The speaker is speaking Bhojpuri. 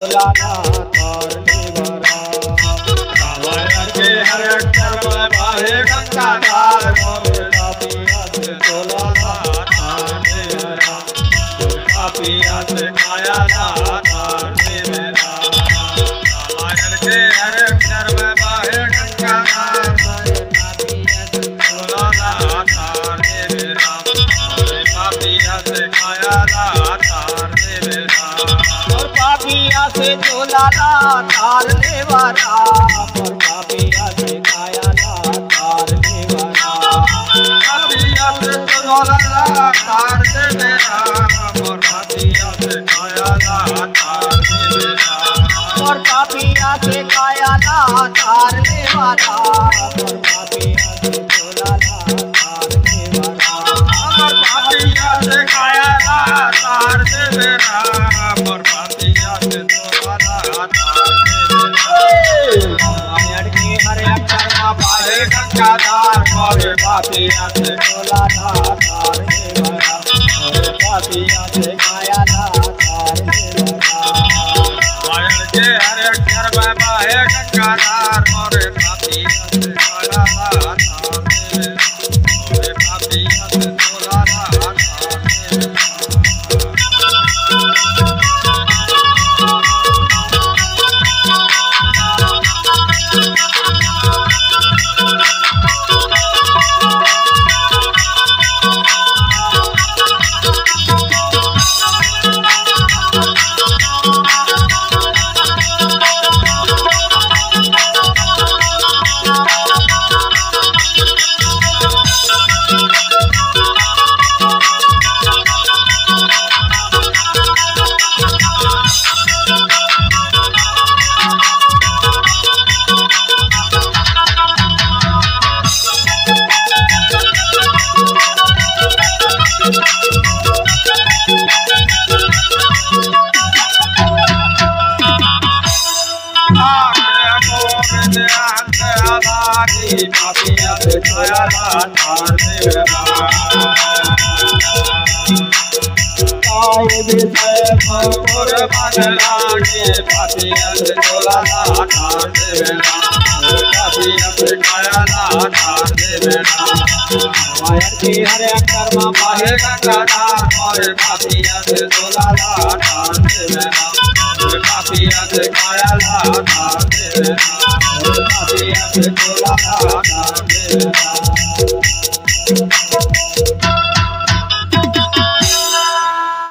लाना तारने वाला रामायण के हर अक्षर में बाहे गंगाधार मोरे पिया से तोलाना तारने वाला पिया से काया तारने वाला रामायण के हर अक्षर में बाहे गंगाधार पिया से तोलाना तारने वाला पिया से काया तारने वाला पापिया से चोलाना तारने वाला और पापिया से काया तारने वाला पापिया से चोलाना तारने वाला और पापिया से काया तारने वाला और पापिया से काया तारने वाला और पापिया से चोलाना तारने वाला और पापिया से काया तारने वाला और रामायण के हर अक्षर में बाहे गंगाधार मोरे पापिया से तोलाना तारने वाला मोरे पापिया से काया तारने वाला रामायण के हर अक्षर में बाहे गंगाधार मोरे पापिया से काया तारने मोरे पापिया से तोलाना तारने पापिया से काया तारने वाला काय विषय मोर मन लागे पापिया से तोलाना तारने वाला पापिया से काया तारने वाला रामायण के हर अक्षर में बाहे गंगाधार मोरे पापिया से तोलाना तारने वाला पापिया से काया तारने वाला पापिया से तोलाना तारने वाला